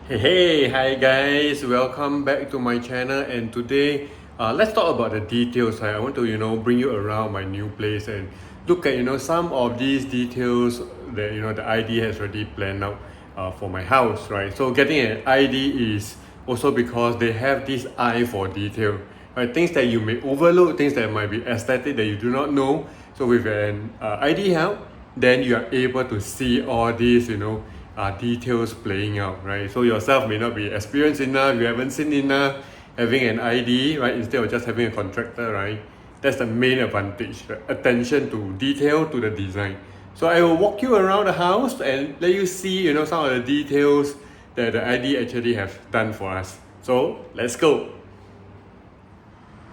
Hi guys, welcome back to my channel, and today let's talk about the details. I want to bring you around my new place and look at some of these details that the ID has already planned out for my house, right? So getting an ID is also because they have this eye for detail, right? Things that you may overlook, things that might be aesthetic that you do not know. So with an ID help, then you are able to see all these details playing out, right? So yourself may not be experienced enough, you haven't seen enough, having an ID, right, instead of just having a contractor, right? That's the main advantage, right? Attention to detail, to the design. So I will walk you around the house and let you see, some of the details that the ID actually have done for us. So let's go.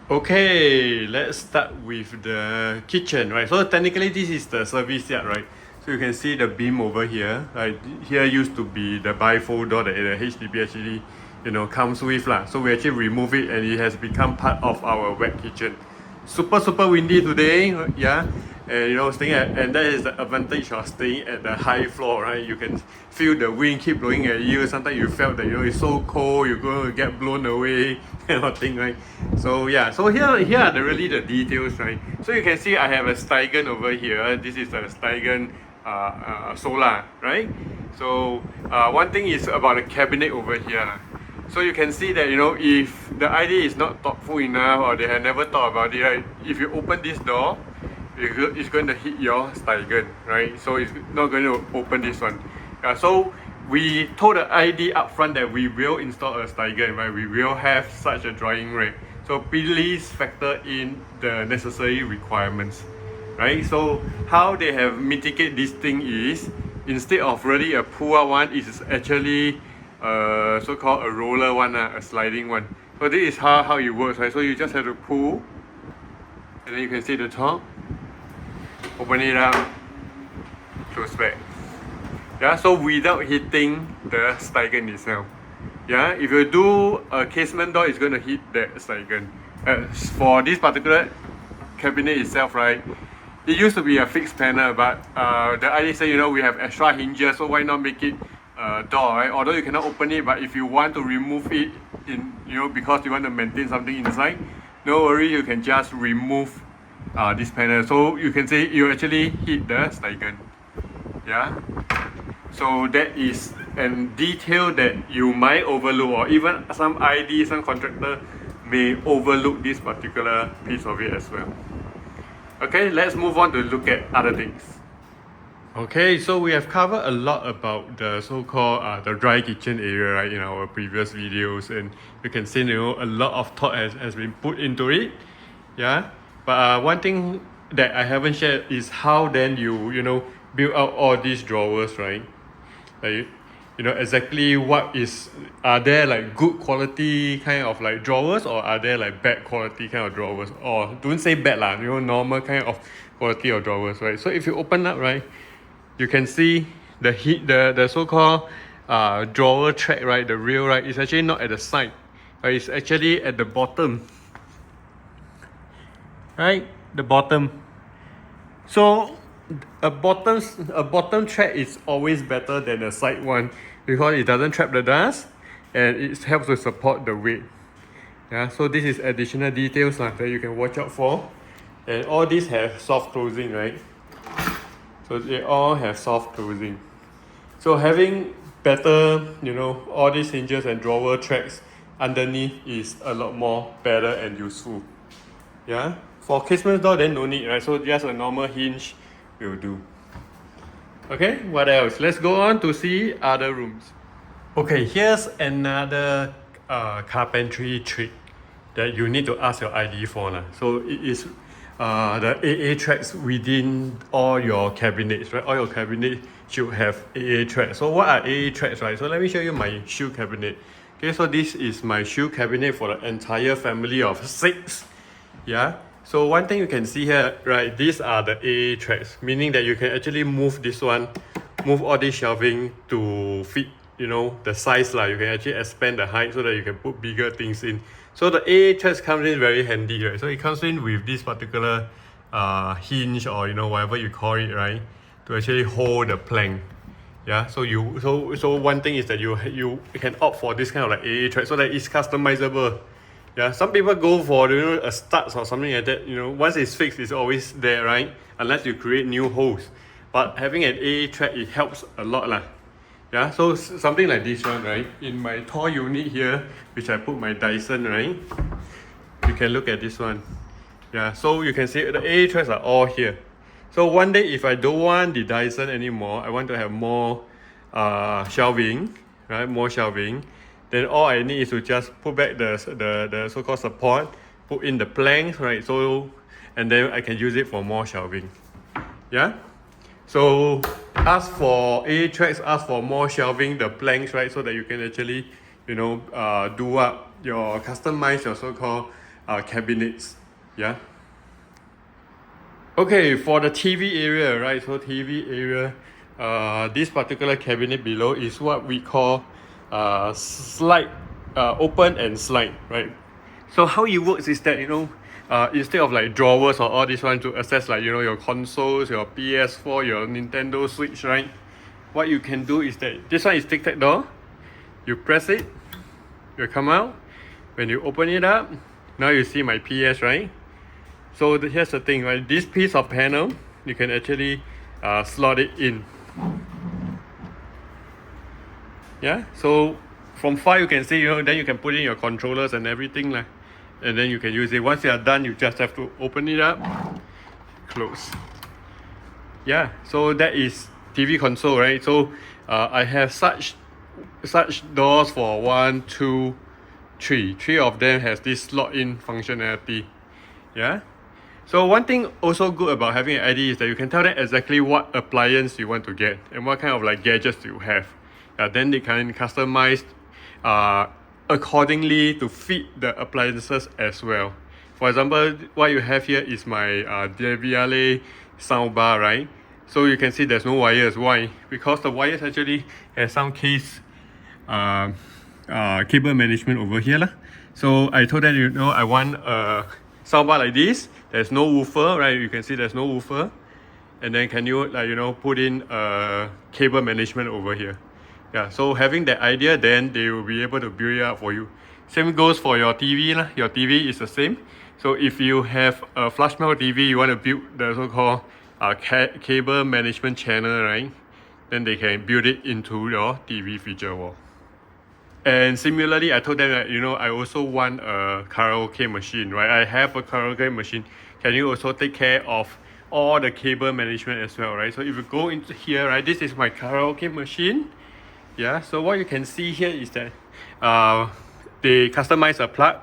Okay, let's start with the kitchen, right? So technically this is the service yard, right? So you can see the beam over here, right? Here used to be the bifold door that the HDB actually, comes with lah. So we actually remove it and it has become part of our wet kitchen. Super windy today, yeah. And staying and that is the advantage of staying at the high floor, right? You can feel the wind keep blowing at you. Sometimes you felt that it's so cold, you're going to get blown away, kind of thing, right? So yeah, so here are really the details, right? So you can see I have a Steigen over here. This is a Steigen solar, right? So one thing is about the cabinet over here. So you can see that if the ID is not thoughtful enough or they have never thought about it, right? If you open this door, it's going to hit your Steigen, right? So it's not going to open this one. So we told the ID up front that we will install a Steigen, right? We will have such a drying rack. So please factor in the necessary requirements, right? So how they have mitigated this thing is, instead of really a pull-out one, it is actually so-called a roller one, a sliding one. So this is how it works, right? So you just have to pull, and then you can see the top, open it up, close back. Yeah, so without hitting the Steigen itself. Yeah, if you do a casement door, it's going to hit that Steigen. For this particular cabinet itself, right, it used to be a fixed panel, but the idea say, we have extra hinges, so why not make it a door, right? Although you cannot open it, but if you want to remove it because you want to maintain something inside, no worry, you can just remove this panel. So you can say you actually hit the Steigen. Yeah. So that is a detail that you might overlook, or even some ID, some contractor may overlook this particular piece of it as well. Okay, let's move on to look at other things. Okay, so we have covered a lot about the so-called the dry kitchen area, right, in our previous videos, and you can see a lot of thought has been put into it. Yeah, but one thing that I haven't shared is how then you build out all these drawers, right? Like, exactly what are there like good quality kind of like drawers, or are there like bad quality kind of drawers, or don't say bad lah, normal kind of quality of drawers, right? So if you open up, right, you can see the so-called drawer track, right, the rail, right, is actually not at the side, right? It's actually at the bottom, right, the bottom. So a bottom track is always better than a side one because it doesn't trap the dust and it helps to support the weight. Yeah, so this is additional details that you can watch out for. And all these have soft closing, right? So they all have soft closing. So having better, all these hinges and drawer tracks underneath is a lot more better and useful. Yeah, for casement door then no need, right? So just a normal hinge will do. Okay, what else? Let's go on to see other rooms. Okay, here's another carpentry trick that you need to ask your ID for. So it is the AA tracks within all your cabinets, right? All your cabinets should have AA tracks. So what are AA tracks, right? So let me show you my shoe cabinet. Okay, so this is my shoe cabinet for the entire family of 6. Yeah. So one thing you can see here, right, these are the AA tracks, meaning that you can actually move this one, move all this shelving to fit, the size lah. You can actually expand the height so that you can put bigger things in. So the AA tracks comes in very handy, right? So it comes in with this particular hinge, or whatever you call it, right, to actually hold the plank. Yeah, so one thing is that you can opt for this kind of like AA track so that it's customizable. Yeah, some people go for a studs or something like that. Once it's fixed, it's always there, right? Unless you create new holes. But having an AA track, it helps a lot lah. Yeah, so something like this one, right? In my toy unit here, which I put my Dyson, right? You can look at this one. Yeah, so you can see the AA tracks are all here. So one day, if I don't want the Dyson anymore, I want to have more shelving, right? More shelving. Then all I need is to just put back the so-called support, put in the planks, right? So, and then I can use it for more shelving. Yeah. So ask for AA tracks, ask for more shelving, the planks, right? So that you can actually, do up your customize your so-called cabinets. Yeah. Okay, for the TV area, right? So TV area, this particular cabinet below is what we call slide, open and slide, right? So how it works is that instead of like drawers or all this one to access like your consoles, your PS4, your Nintendo Switch, right? What you can do is that this one is tic-tac door. You press it, you come out. When you open it up, now you see my PS, right? So here's the thing, right? This piece of panel, you can actually slot it in. Yeah, so from far you can see, then you can put in your controllers and everything lah. And then you can use it. Once you are done, you just have to open it up, close. Yeah, so that is TV console, right? So I have such doors for 1, 2, 3. 3 of them has this slot in functionality. Yeah. So one thing also good about having an ID is that you can tell them exactly what appliance you want to get and what kind of like gadgets you have. Then they can customize accordingly to fit the appliances as well. For example, what you have here is my Deviale soundbar, right? So you can see there's no wires. Why? Because the wires actually has some cable management over here lah. So I told them, I want a soundbar like this. There's no woofer, right? You can see there's no woofer. And then can you put in cable management over here? Yeah, so having that idea, then they will be able to build it up for you. Same goes for your TV lah. Your TV is the same. So if you have a flush mount TV, you want to build the so-called cable management channel, right? Then they can build it into your TV feature wall. And similarly, I told them that I also want a karaoke machine, right? I have a karaoke machine. Can you also take care of all the cable management as well, right? So if you go into here, right, this is my karaoke machine. Yeah, so what you can see here is that they customize a plug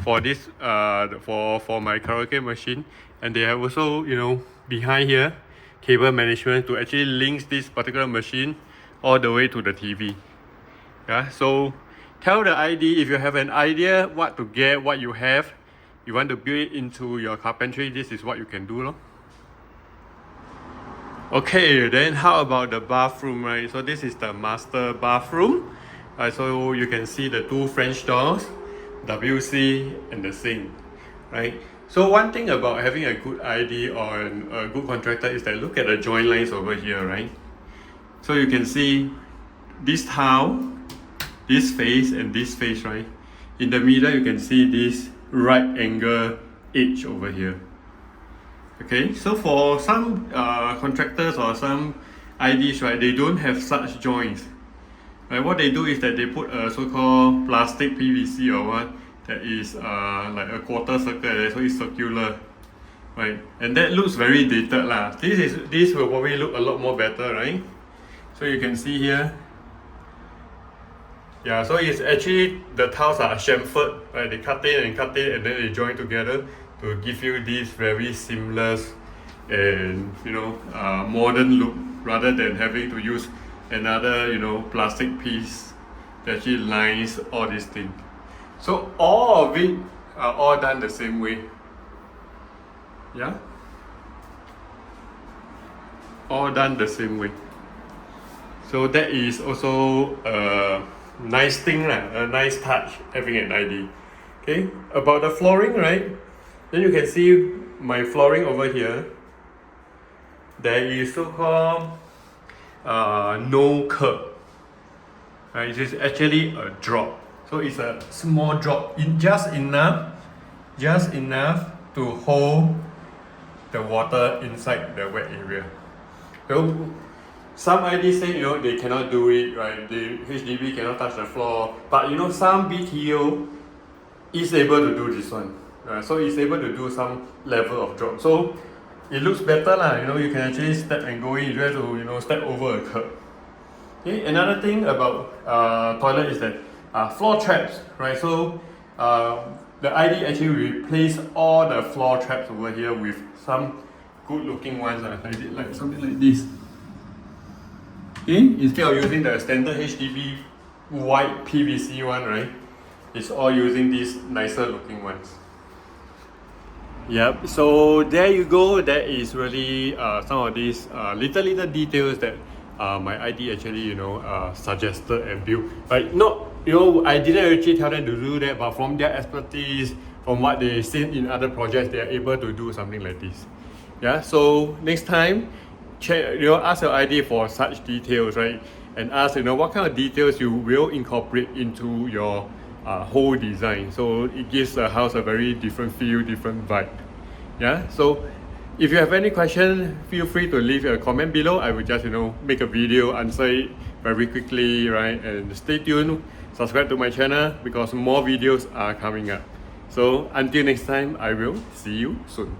for this for my karaoke machine, and they have also behind here cable management to actually link this particular machine all the way to the TV. Yeah, so tell the ID if you have an idea what to get, what you have, you want to build it into your carpentry, this is what you can do, no? Okay, then how about the bathroom, right? So this is the master bathroom. So you can see the 2 French doors, WC, and the sink, right? So one thing about having a good ID or a good contractor is that look at the joint lines over here, right? So you can see this tile, this face, and this face, right? In the middle, you can see this right angle edge over here. Okay, so for some contractors or some IDs, right, they don't have such joints. Right, what they do is that they put a so-called plastic PVC or what that is like a quarter circle, so it's circular, right? And that looks very dated lah. This will probably look a lot more better, right? So you can see here. Yeah, so it's actually the tiles are chamfered, right? They cut it and then they join together to give you this very seamless and modern look rather than having to use another plastic piece that actually lines all these things. So all of it are all done the same way. Yeah, all done the same way. So that is also a nice thing, a nice touch having an ID. Okay, about the flooring, right? Then you can see my flooring over here. There is so-called no curb. Right? It is actually a drop. So it's a small drop, just enough to hold the water inside the wet area. So some IDs say they cannot do it, right? The HDB cannot touch the floor, but some BTO is able to do this one. So it's able to do some level of drop. So it looks better lah. You can actually step and go in. You have to step over a curb. Okay. Another thing about toilet is that floor traps, right? So the ID actually replace all the floor traps over here with some good looking ones, like something like this. Okay, instead of using the standard HDB white PVC one, right? It's all using these nicer looking ones. Yep, so there you go. That is really some of these little details that my ID actually suggested and built. But not I didn't actually tell them to do that, but from their expertise, from what they seen in other projects, they are able to do something like this. Yeah, so next time, check, ask your ID for such details, right? And ask what kind of details you will incorporate into your whole design. So it gives the house a very different feel, different vibe. Yeah, so if you have any question, feel free to leave a comment below. I will just make a video, answer it very quickly, right? And stay tuned, subscribe to my channel because more videos are coming up. So until next time, I will see you soon.